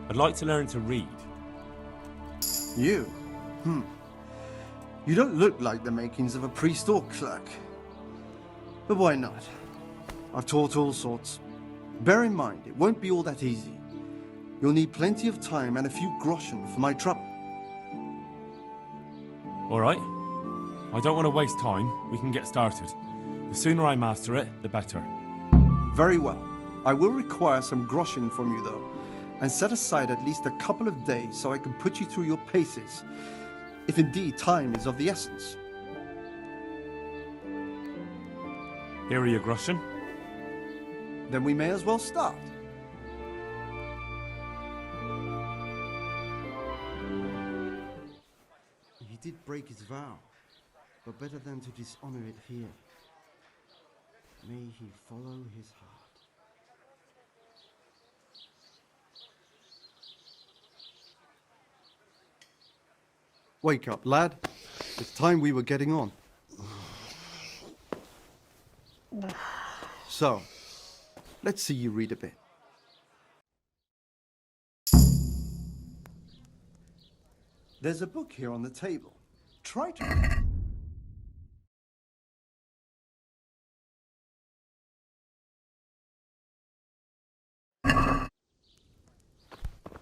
I'd like to learn to read. You? You don't look like the makings of a priest or clerk. But why not? I've taught all sorts. Bear in mind, it won't be all that easy. You'll need plenty of time and a few groschen for my trouble. All right. I don't want to waste time. We can get started. The sooner I master it, the better. Very well. I will require some groschen from you, though, and set aside at least a couple of days so I can put you through your paces, if indeed time is of the essence. Here are your groschen. Then we may as well start. He did break his vow, but better than to dishonor it here. May he follow his heart. Wake up, lad. It's time we were getting on. So, let's see you read a bit. There's a book here on the table. Try to read.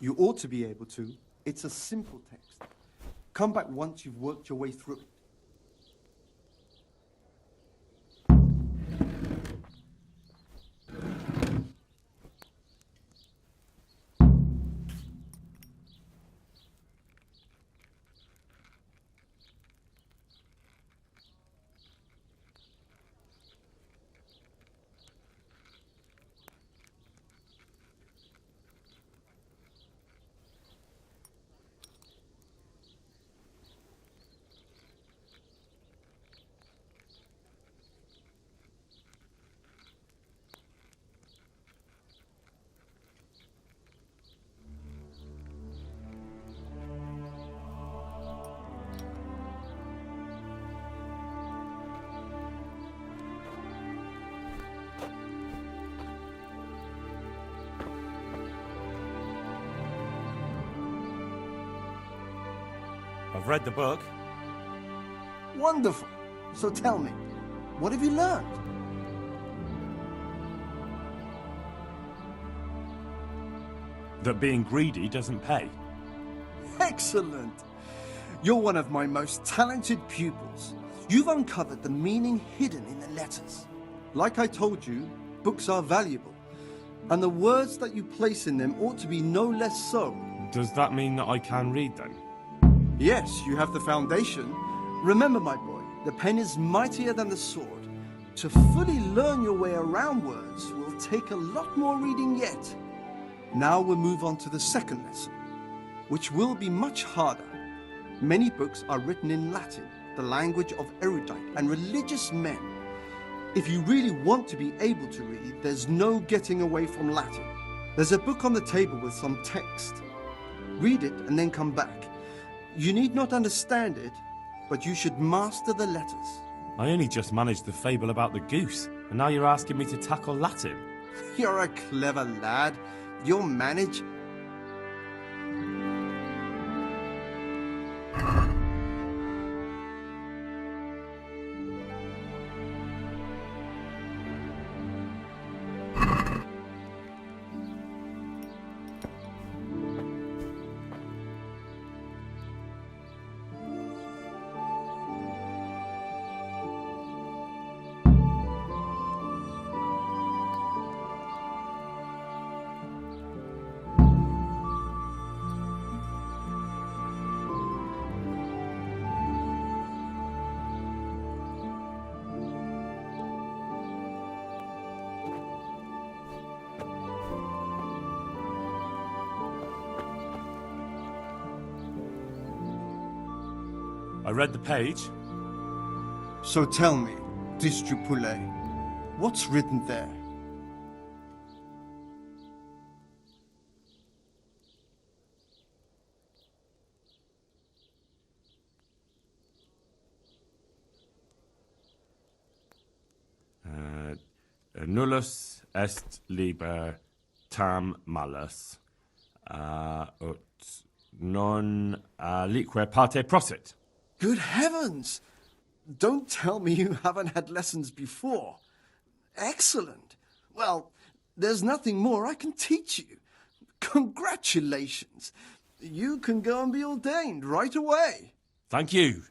You ought to be able to. It's a simple text. Come back once you've worked your way through it. I've read the book. Wonderful. So tell me, what have you learned? That being greedy doesn't pay. Excellent. You're one of my most talented pupils. You've uncovered the meaning hidden in the letters. Like I told you, books are valuable, and the words that you place in them ought to be no less so. Does that mean that I can read then? Yes, you have the foundation. Remember, my boy, the pen is mightier than the sword. To fully learn your way around words will take a lot more reading yet. Now we'll move on to the second lesson, which will be much harder. Many books are written in Latin, the language of erudite and religious men. If you really want to be able to read, there's no getting away from Latin. There's a book on the table with some text. Read it and then come back. You need not understand it, but you should master the letters. I only just managed the fable about the goose, and now you're asking me to tackle Latin. You're a clever lad. You'll manage. I read the page. So tell me, Distrupule, what's written there? Nullus est liber tam malus, Ut non lique parte prosit. Good heavens! Don't tell me you haven't had lessons before. Excellent. Well, there's nothing more I can teach you. Congratulations. You can go and be ordained right away. Thank you,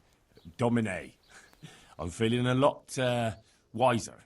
Domine. I'm feeling a lot wiser.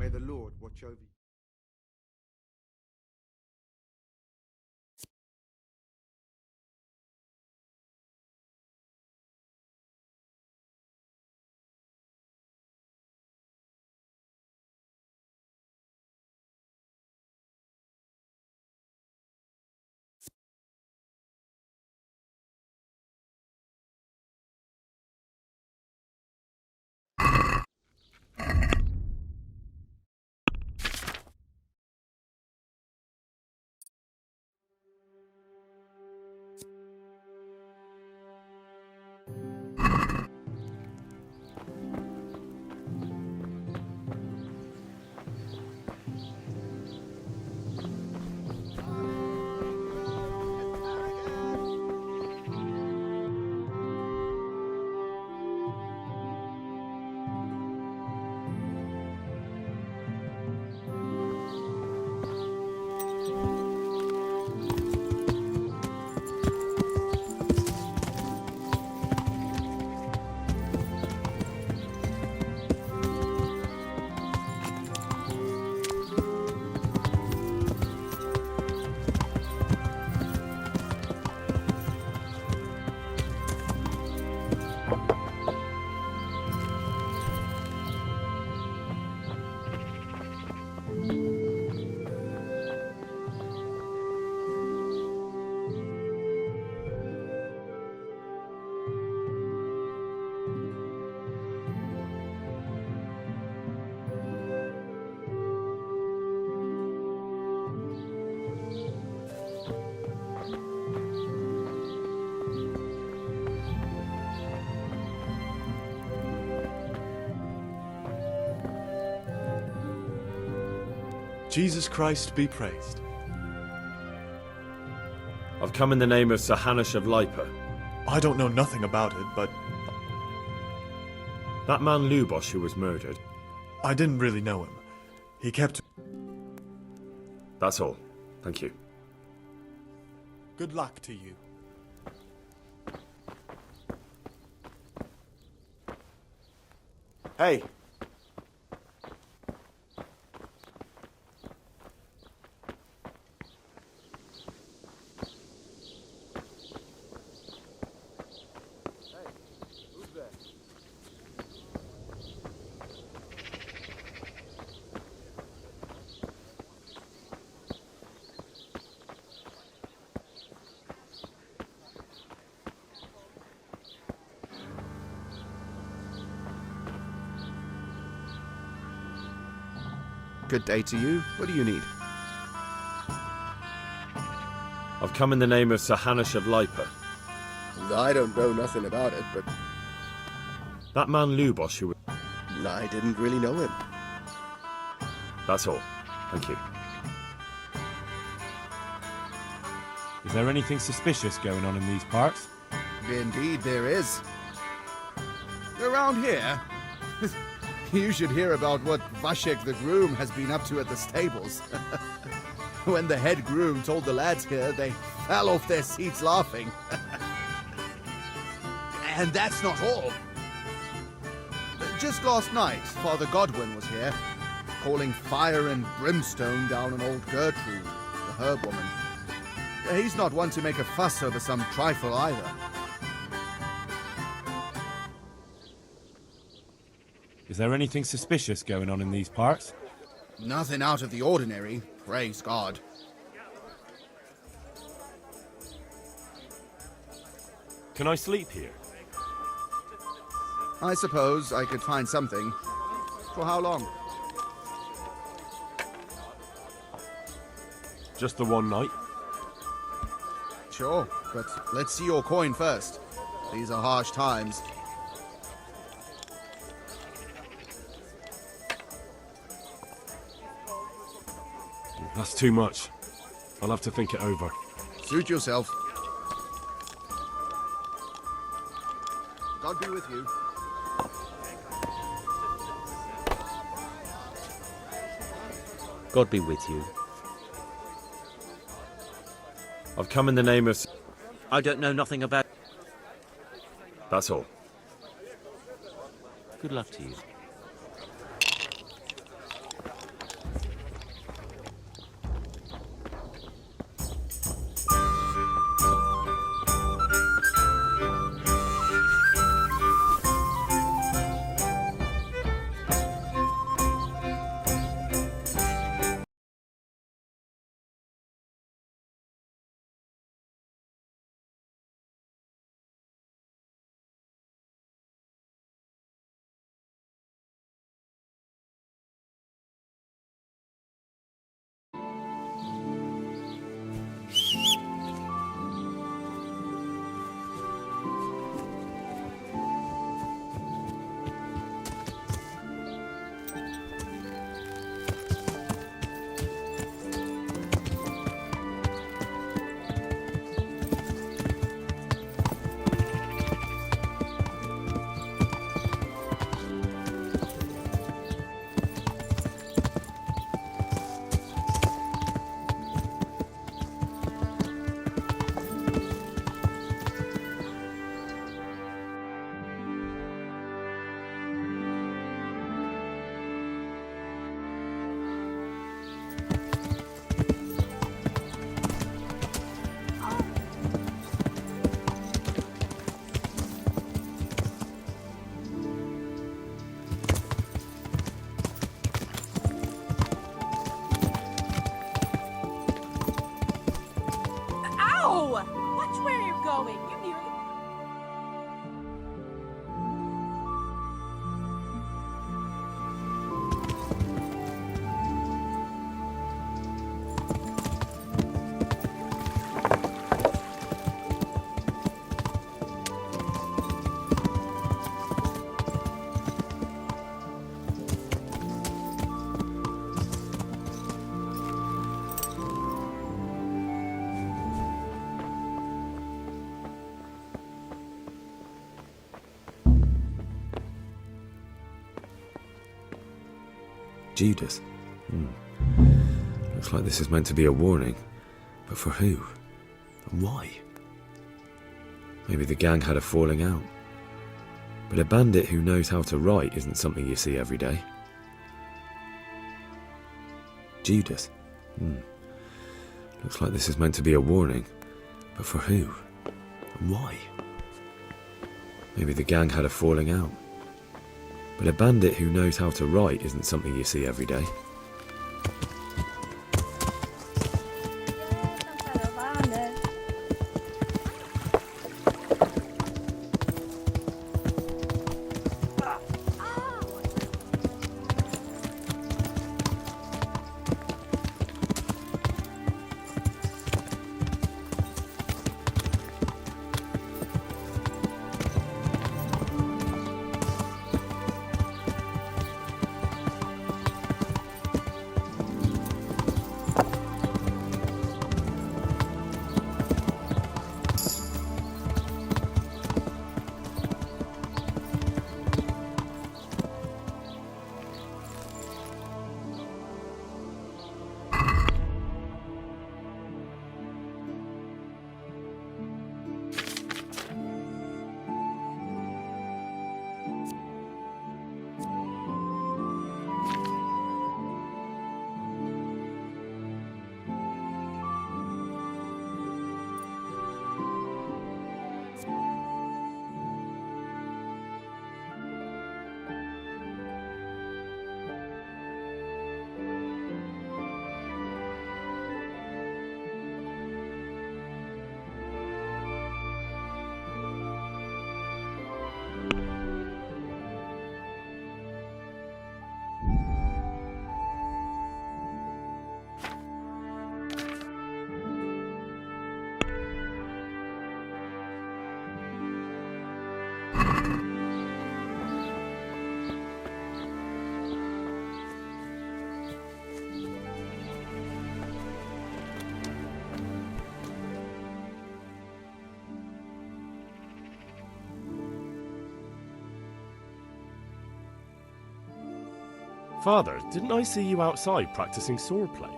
May the Lord watch over you. Jesus Christ be praised. I've come in the name of Sir Hanush of Lipa. I don't know nothing about it, but That man Lubosh who was murdered. I didn't really know him. He kept... That's all. Thank you. Good luck to you. Hey! Good day to you. What do you need? I've come in the name of Sir Hanush of Lipa. I don't know nothing about it, but That man Lubosh who was... I didn't really know him. That's all. Thank you. Is there anything suspicious going on in these parts? Indeed there is. Around here, you should hear about what Vashek the groom has been up to at the stables. When the head groom told the lads here, they fell off their seats laughing. And that's not all. Just last night, Father Godwin was here, calling fire and brimstone down on old Gertrude, the herb woman. He's not one to make a fuss over some trifle either. Is there anything suspicious going on in these parts? Nothing out of the ordinary, praise God. Can I sleep here? I suppose I could find something. For how long? Just the one night? Sure, but let's see your coin first. These are harsh times. That's too much. I'll have to think it over. Suit yourself. God be with you. God be with you. I've come in the name of... I don't know nothing about... That's all. Good luck to you. Judas. Looks like this is meant to be a warning. But for who? And why? Maybe the gang had a falling out. But a bandit who knows how to write isn't something you see every day. Judas. Looks like this is meant to be a warning. But for who? And why? Maybe the gang had a falling out. But a bandit who knows how to write isn't something you see every day. Father, didn't I see you outside practicing swordplay?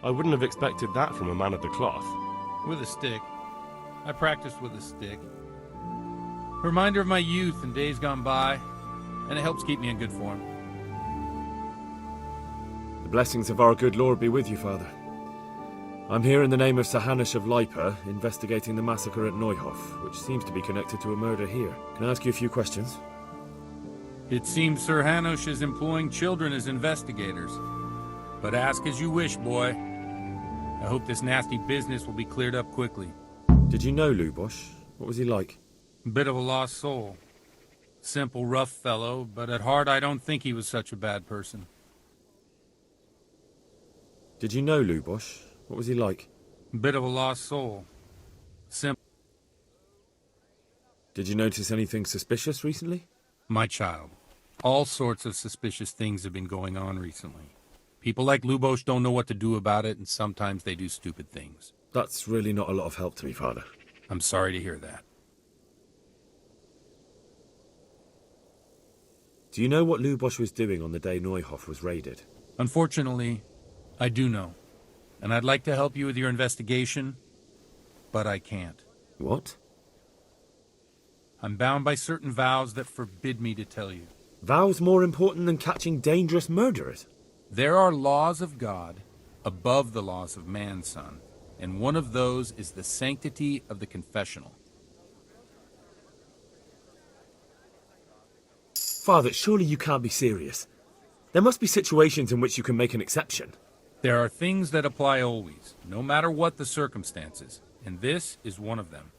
I wouldn't have expected that from a man of the cloth. With a stick. I practiced with a stick. Reminder of my youth and days gone by, and it helps keep me in good form. The blessings of our good Lord be with you, Father. I'm here in the name of Sir Hanush of Lipa, investigating the massacre at Neuhof, which seems to be connected to a murder here. Can I ask you a few questions? It seems Sir Hanush is employing children as investigators. But ask as you wish, boy. I hope this nasty business will be cleared up quickly. Did you know Lubosh? What was he like? Bit of a lost soul. Simple, rough fellow, but at heart I don't think he was such a bad person. Did you know Lubosh? What was he like? Bit of a lost soul. Simple. Did you notice anything suspicious recently? My child. All sorts of suspicious things have been going on recently. People like Lubosh don't know what to do about it, and sometimes they do stupid things. That's really not a lot of help to me, Father. I'm sorry to hear that. Do you know what Lubosh was doing on the day Neuhof was raided? Unfortunately, I do know. And I'd like to help you with your investigation, but I can't. What? I'm bound by certain vows that forbid me to tell you. Vows more important than catching dangerous murderers? There are laws of God above the laws of man, son, and one of those is the sanctity of the confessional. Father, surely you can't be serious. There must be situations in which you can make an exception. There are things that apply always, no matter what the circumstances, and this is one of them.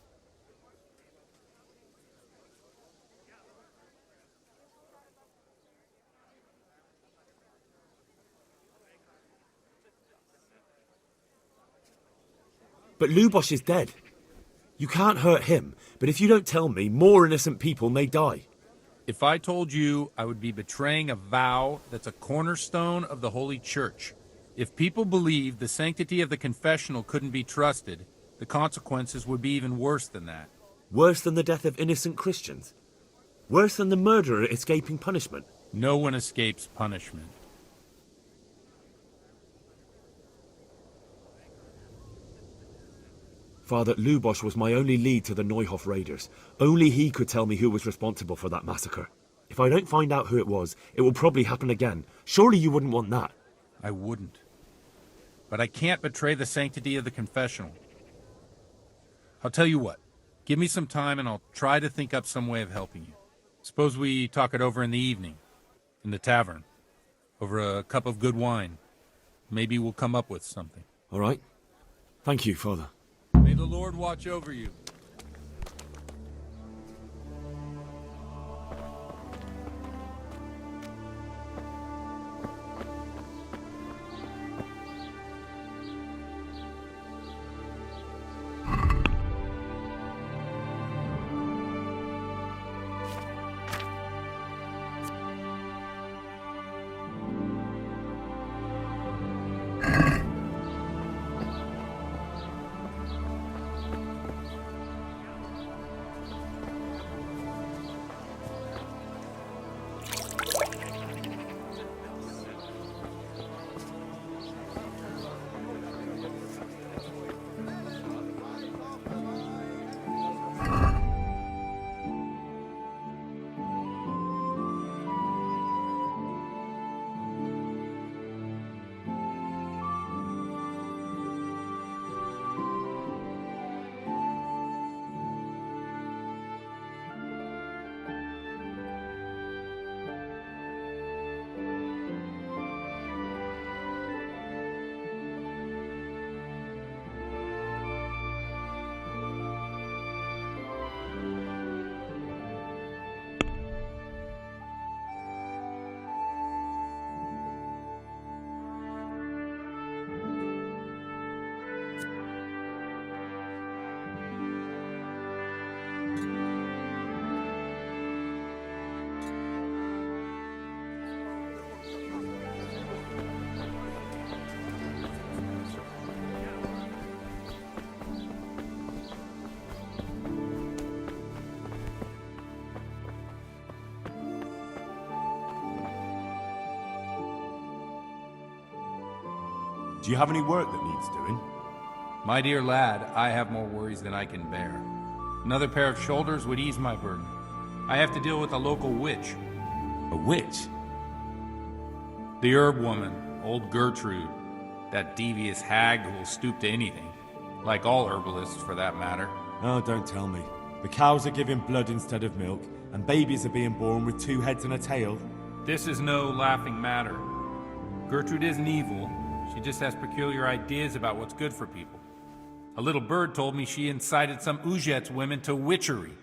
But Lubosh is dead. You can't hurt him, but if you don't tell me, more innocent people may die. If I told you, I would be betraying a vow that's a cornerstone of the Holy Church. If people believed the sanctity of the confessional couldn't be trusted, the consequences would be even worse than that. Worse than the death of innocent Christians? Worse than the murderer escaping punishment? No one escapes punishment. Father, Lubosch was my only lead to the Neuhof raiders. Only he could tell me who was responsible for that massacre. If I don't find out who it was, it will probably happen again. Surely you wouldn't want that. I wouldn't. But I can't betray the sanctity of the confessional. I'll tell you what. Give me some time and I'll try to think up some way of helping you. Suppose we talk it over in the evening, in the tavern, over a cup of good wine. Maybe we'll come up with something. All right. Thank you, Father. May the Lord watch over you. Do you have any work that needs doing? My dear lad, I have more worries than I can bear. Another pair of shoulders would ease my burden. I have to deal with a local witch. A witch? The herb woman, old Gertrude. That devious hag who will stoop to anything. Like all herbalists, for that matter. Oh, don't tell me. The cows are giving blood instead of milk, and babies are being born with 2 heads and a tail. This is no laughing matter. Gertrude isn't evil. She just has peculiar ideas about what's good for people. A little bird told me she incited some Ujet's women to witchery.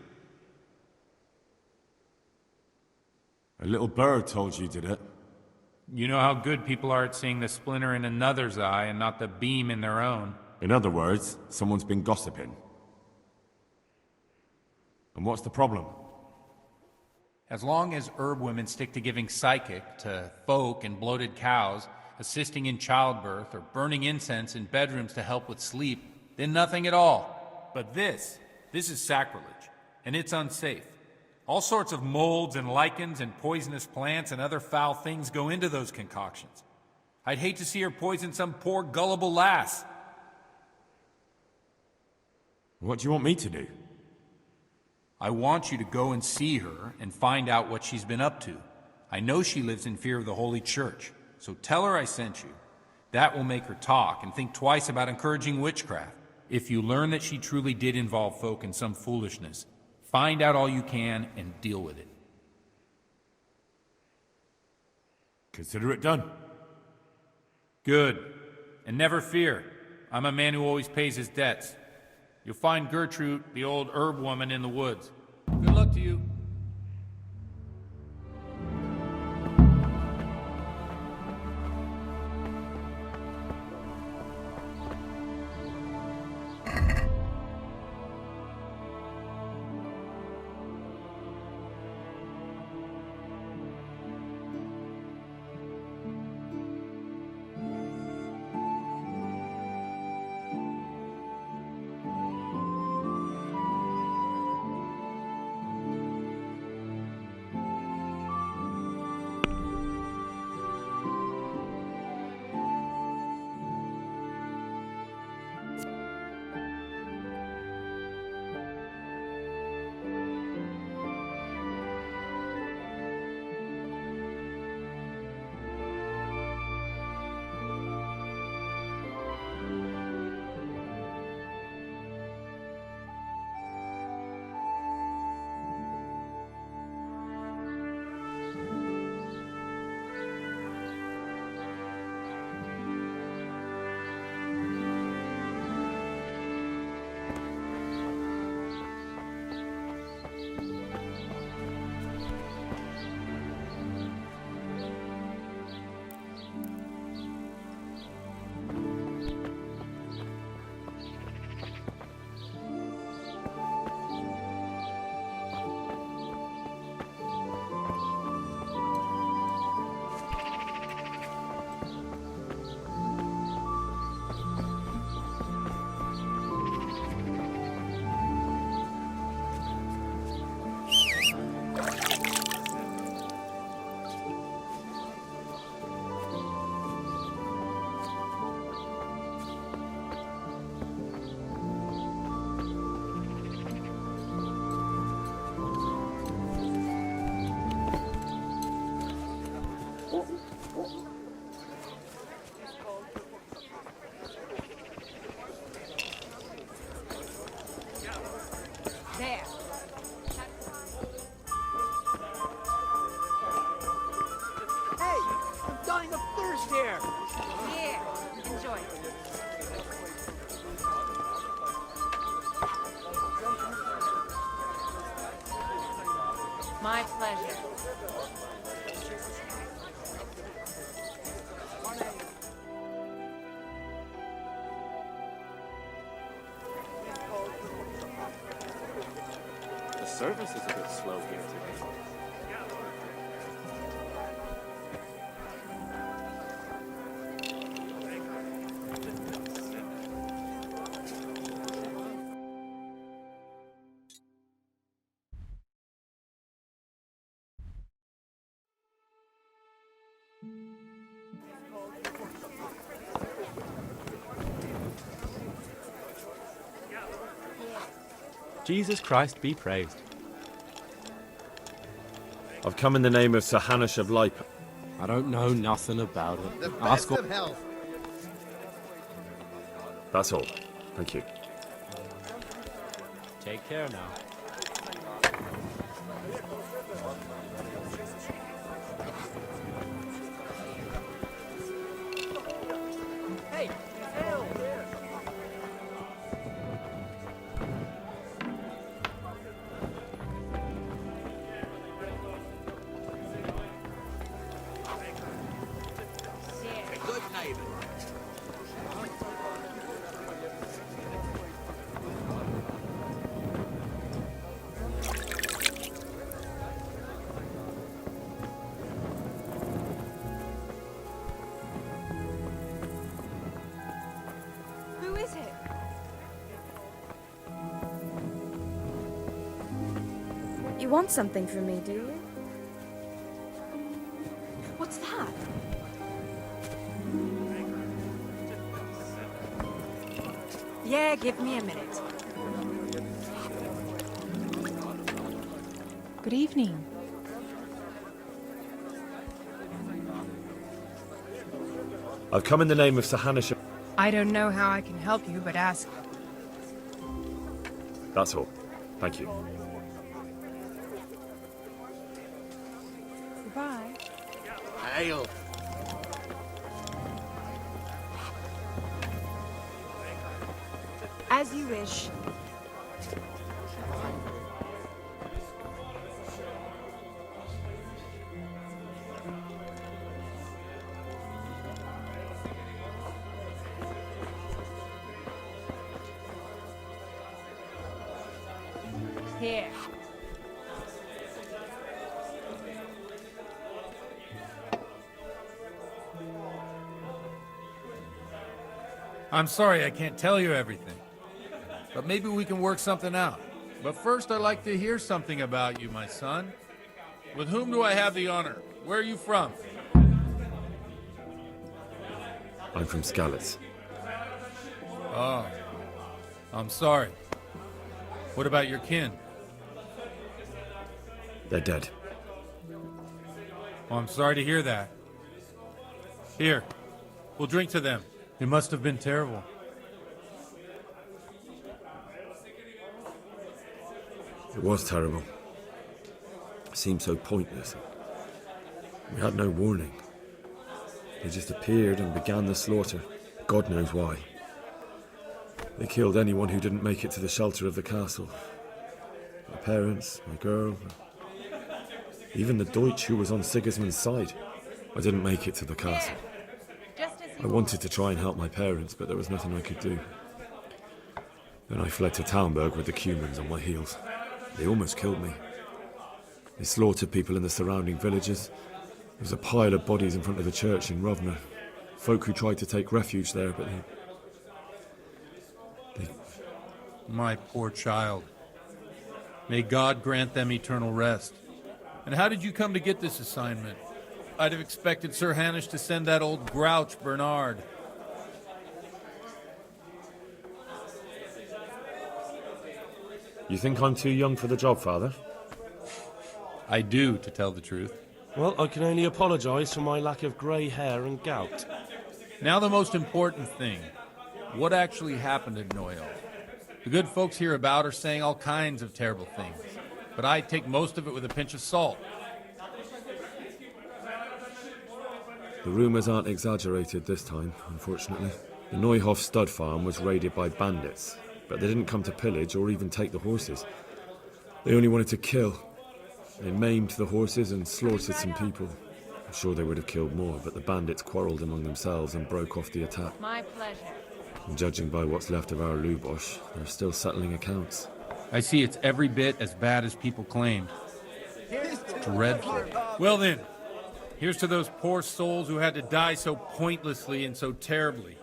A little bird told you, did it? You know how good people are at seeing the splinter in another's eye and not the beam in their own. In other words, someone's been gossiping. And what's the problem? As long as herb women stick to giving psychic to folk and bloated cows, assisting in childbirth, or burning incense in bedrooms to help with sleep, then nothing at all. But this is sacrilege, and it's unsafe. All sorts of molds and lichens and poisonous plants and other foul things go into those concoctions. I'd hate to see her poison some poor gullible lass. What do you want me to do? I want you to go and see her and find out what she's been up to. I know she lives in fear of the Holy Church. So tell her I sent you. That will make her talk and think twice about encouraging witchcraft. If you learn that she truly did involve folk in some foolishness, find out all you can and deal with it. Consider it done. Good. And never fear. I'm a man who always pays his debts. You'll find Gertrude, the old herb woman, in the woods. Good luck to you. My pleasure. The service is a bit slow here today. Jesus Christ be praised. I've come in the name of Sir Hanush of Lipe. I don't know nothing about it. The Ask best of health. That's all. Thank you. Take care now. Hey, Good neighbor. who is it? You want something from me, do you? What's that? Yeah, give me a minute. Good evening. I've come in the name of Sir Hanush of... I don't know how I can help you, but ask. That's all. Thank you. Goodbye. Hail. As you wish. Here. I'm sorry I can't tell you everything. But maybe we can work something out. But first I'd like to hear something about you, my son. With whom do I have the honor? Where are you from? I'm from Skalitz. Oh, I'm sorry. What about your kin? They're dead. Oh, I'm sorry to hear that. Here, we'll drink to them. It must have been terrible. It was terrible. It seemed so pointless. We had no warning. They just appeared and began the slaughter. God knows why. They killed anyone who didn't make it to the shelter of the castle. My parents, my girl, even the Deutsch who was on Sigismund's side. I didn't make it to the castle. I wanted to try and help my parents, but there was nothing I could do. Then I fled to Talmberg with the cumans on my heels. They almost killed me. They slaughtered people in the surrounding villages. There was a pile of bodies in front of the church in Rovna. Folk who tried to take refuge there, but they... My poor child. May God grant them eternal rest. And how did you come to get this assignment? I'd have expected Sir Hanush to send that old grouch, Bernard. You think I'm too young for the job, Father? I do, to tell the truth. Well, I can only apologise for my lack of grey hair and gout. Now the most important thing. What actually happened at Noyal? The good folks hereabout are saying all kinds of terrible things, but I take most of it with a pinch of salt. The rumours aren't exaggerated this time, unfortunately. The Neuhof stud farm was raided by bandits, but they didn't come to pillage or even take the horses. They only wanted to kill. They maimed the horses and slaughtered some people. I'm sure they would have killed more, but the bandits quarrelled among themselves and broke off the attack. My pleasure. And judging by what's left of our Lubosh, they're still settling accounts. I see it's every bit as bad as people claimed. Dreadful. Well then, here's to those poor souls who had to die so pointlessly and so terribly.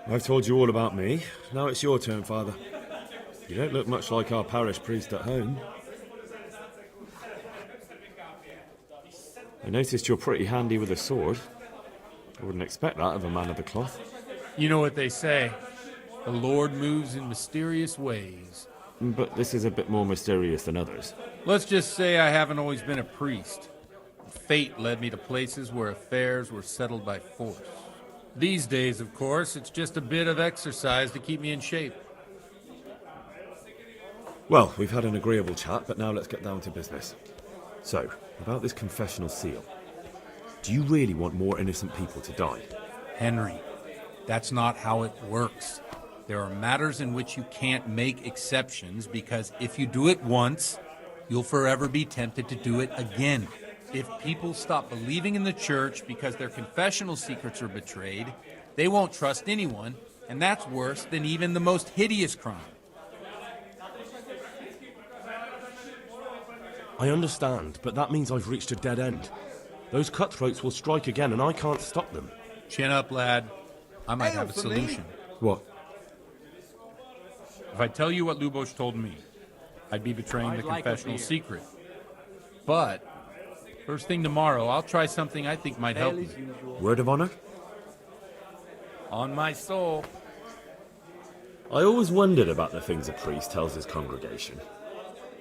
I've told you all about me. Now it's your turn, Father. You don't look much like our parish priest at home. I noticed you're pretty handy with a sword. I wouldn't expect that of a man of the cloth. You know what they say. The Lord moves in mysterious ways. But this is a bit more mysterious than others. Let's just say I haven't always been a priest. Fate led me to places where affairs were settled by force. These days, of course, it's just a bit of exercise to keep me in shape. Well, we've had an agreeable chat, but now let's get down to business. So, about this confessional seal. Do you really want more innocent people to die? Henry, that's not how it works. There are matters in which you can't make exceptions because if you do it once, you'll forever be tempted to do it again. If people stop believing in the church because their confessional secrets are betrayed, they won't trust anyone, and that's worse than even the most hideous crime. I understand, but that means I've reached a dead end. Those cutthroats will strike again, and I can't stop them. Chin up, lad. I might have a solution. What? If I tell you what Lubosh told me, I'd be betraying the confessional secret. But, first thing tomorrow, I'll try something I think might help you. Word of honor? On my soul. I always wondered about the things a priest tells his congregation.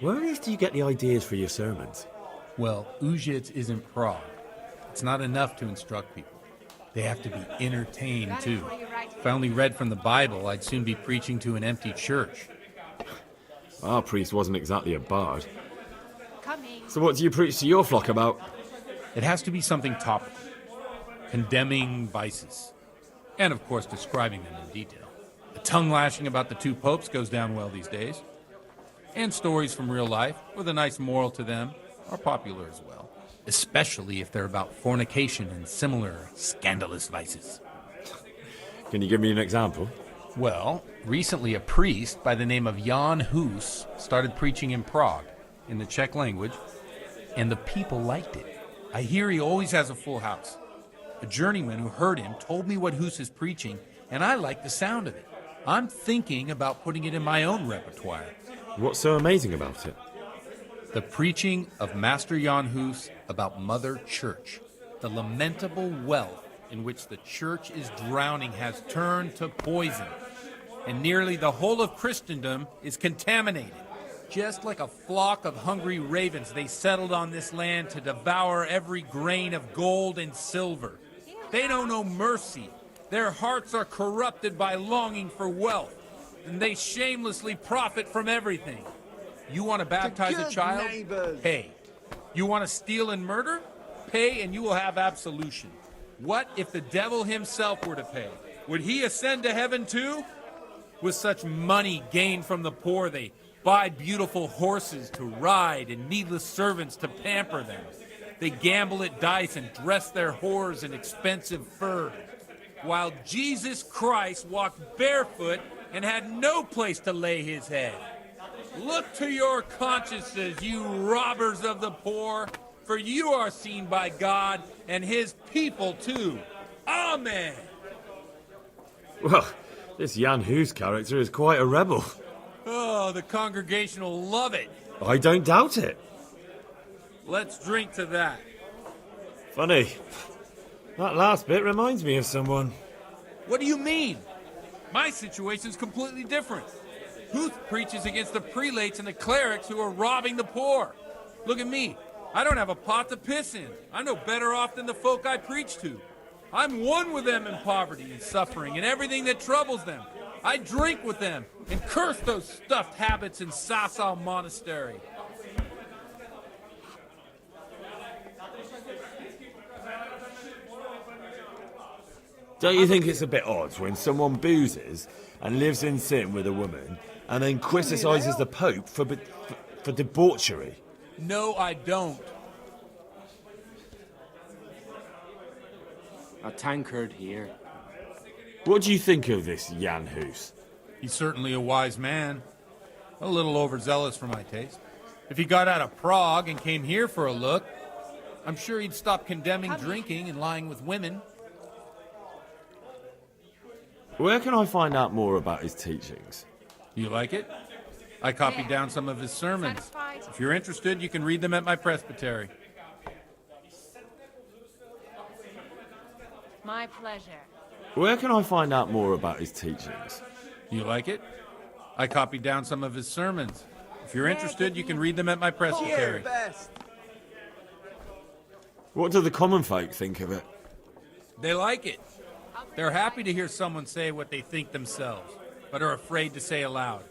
Where on earth do you get the ideas for your sermons? Well, Ujic isn't Prague. It's not enough to instruct people. They have to be entertained, too. If I only read from the Bible, I'd soon be preaching to an empty church. Our priest wasn't exactly a bard. Coming. So what do you preach to your flock about? It has to be something topical. Condemning vices. And, of course, describing them in detail. The tongue-lashing about the two popes goes down well these days. And stories from real life, with a nice moral to them, are popular as well. Especially if they're about fornication and similar scandalous vices. Can you give me an example? Well, recently a priest by the name of Jan Hus started preaching in Prague, in the Czech language, and the people liked it. I hear he always has a full house. A journeyman who heard him told me what Hus is preaching, and I like the sound of it. I'm thinking about putting it in my own repertoire. What's so amazing about it? The preaching of Master Jan Hus about Mother Church. The lamentable wealth in which the church is drowning has turned to poison. And nearly the whole of Christendom is contaminated. Just like a flock of hungry ravens, they settled on this land to devour every grain of gold and silver. They know no mercy. Their hearts are corrupted by longing for wealth. And they shamelessly profit from everything. You want to baptize a child? Pay. You want to steal and murder? Pay and you will have absolution. What if the devil himself were to pay? Would he ascend to heaven too? With such money gained from the poor, they buy beautiful horses to ride and needless servants to pamper them. They gamble at dice and dress their whores in expensive furs. While Jesus Christ walked barefoot and had no place to lay his head. Look to your consciences, you robbers of the poor, for you are seen by God and his people too. Amen. Well, this Jan Hus character is quite a rebel. Oh, the congregation will love it. I don't doubt it. Let's drink to that. Funny. That last bit reminds me of someone. What do you mean? My situation's completely different. Huth preaches against the prelates and the clerics who are robbing the poor. Look at me. I don't have a pot to piss in. I'm no better off than the folk I preach to. I'm one with them in poverty and suffering and everything that troubles them. I drink with them and curse those stuffed habits in Sasau Monastery. Don't you think it's a bit odd when someone boozes and lives in sin with a woman and then criticises the Pope for debauchery? No, I don't. A tankard here. What do you think of this Jan Hus? He's certainly a wise man. A little overzealous for my taste. If he got out of Prague and came here for a look, I'm sure he'd stop condemning drinking and lying with women. Where can I find out more about his teachings? You like it? I copied down some of his sermons. If you're interested, you can read them at my presbytery. My pleasure. Where can I find out more about his teachings? You like it? I copied down some of his sermons. If you're interested, you can read them at my presbytery. What do the common folk think of it? They like it. They're happy to hear someone say what they think themselves, but are afraid to say aloud.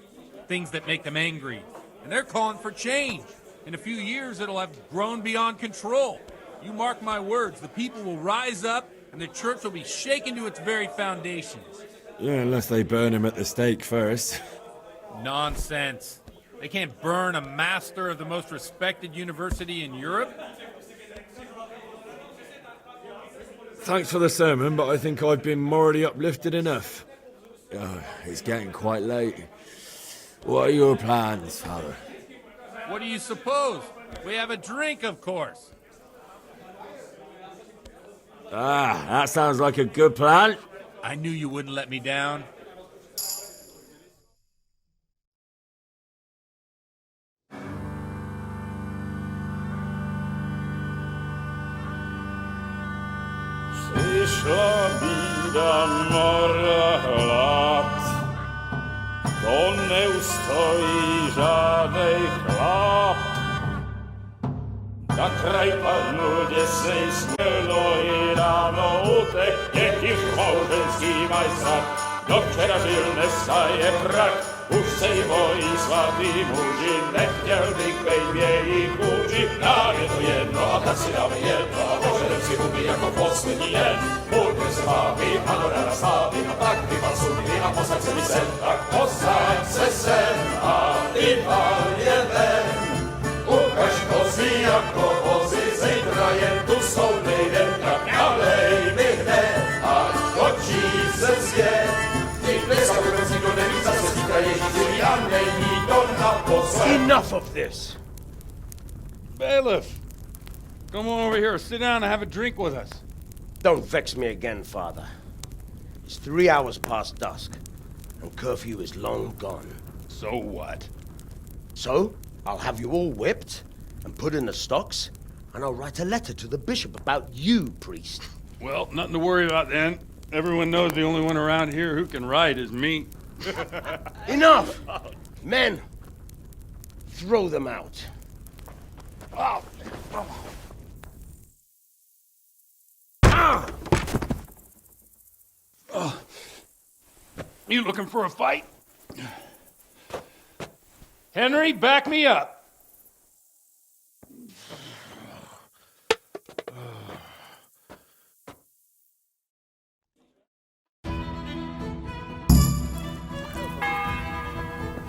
Things that make them angry. And they're calling for change. In a few years, it'll have grown beyond control. You mark my words, the people will rise up, and the church will be shaken to its very foundations. Yeah, unless they burn him at the stake first. Nonsense. They can't burn a master of the most respected university in Europe. Thanks for the sermon, but I think I've been morally uplifted enough. Oh, it's getting quite late. What are your plans, Father? What do you suppose? We have a drink, of course. Ah, that sounds like a good plan. I knew you wouldn't let me down. Przyszła bida mora lat, to nie ustoi żadnej chlap. Na kraj panu dziesnej smelo i rano utek, jakiś małżeński majstrat, do wczera żylne staje brak. Už sejmojí svatý muži, nechtěl bych bejbě jich učit. Nám je to jedno a tak si dáme jedno a požerem si huby jako poslední den. Buďme s vámi, ano ráda s vámi a tak vypal sudy a posaď se mi sem. Tak posaď se sem a vypal je ven. Ukaž kozy jako vozy, zítra jen tu jsou nejdem. Tak nalej mi hned, ať točí se svět. Enough of this! Bailiff! Come on over here, sit down and have a drink with us. Don't vex me again, Father. It's 3 hours past dusk, and curfew is long gone. So what? So, I'll have you all whipped, and put in the stocks, and I'll write a letter to the bishop about you, priest. Well, nothing to worry about then. Everyone knows the only one around here who can write is me. Enough! Men, throw them out. Oh. Ah. Oh. You looking for a fight? Henry, back me up.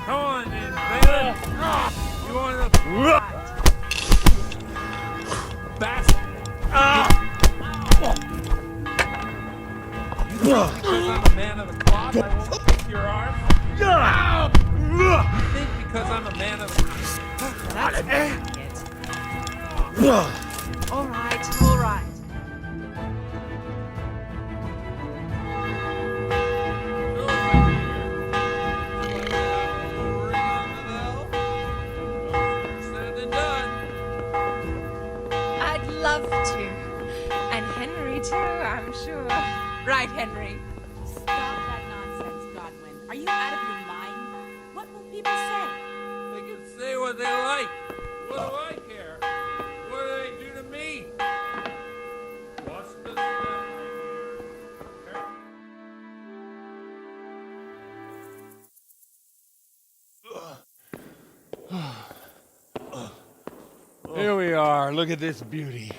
Come on, then, bailiff. You want to bastard? Because I'm a man of the cloth, I won't take your arm. You think because I'm a man of the cloth? That's it. All right, all right. Right, Henry. Stop that nonsense, Godwin. Are you out of your mind? What will people say? They can say what they like. What do I care? What do they do to me? What's the step here? Here we are. Look at this beauty.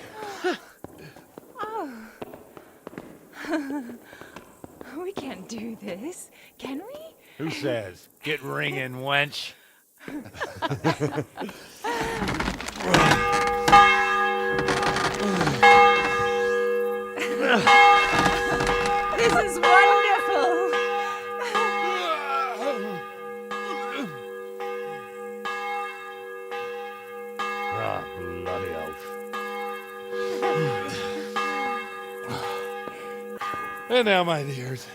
We can't do this, can we? Who says? Get ringing, wench. This is wonderful. Ah, bloody oath. And now, my dears,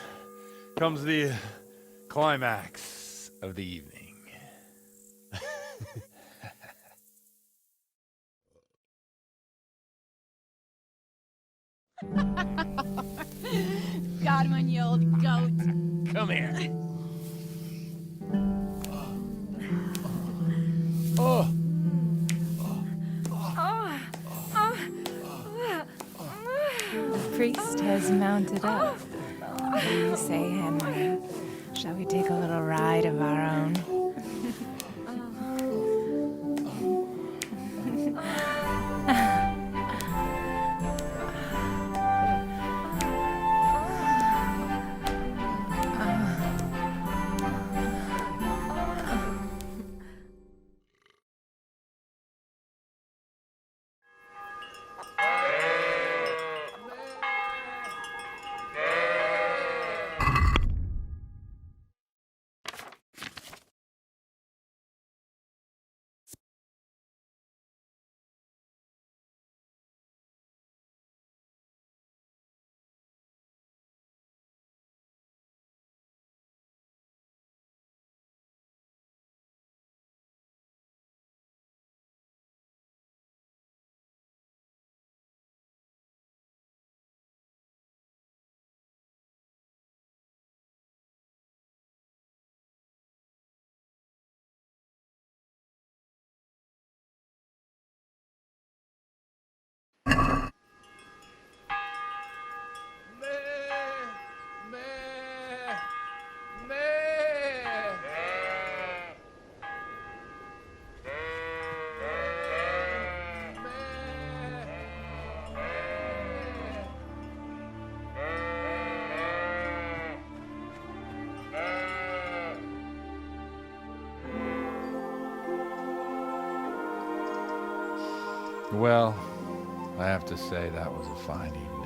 comes the climax of the evening. Godwin, you old goat. Come here. Oh. The priest has mounted up. What do you say, Henry? Shall we take a little ride of our own? Well, I have to say that was a fine evening.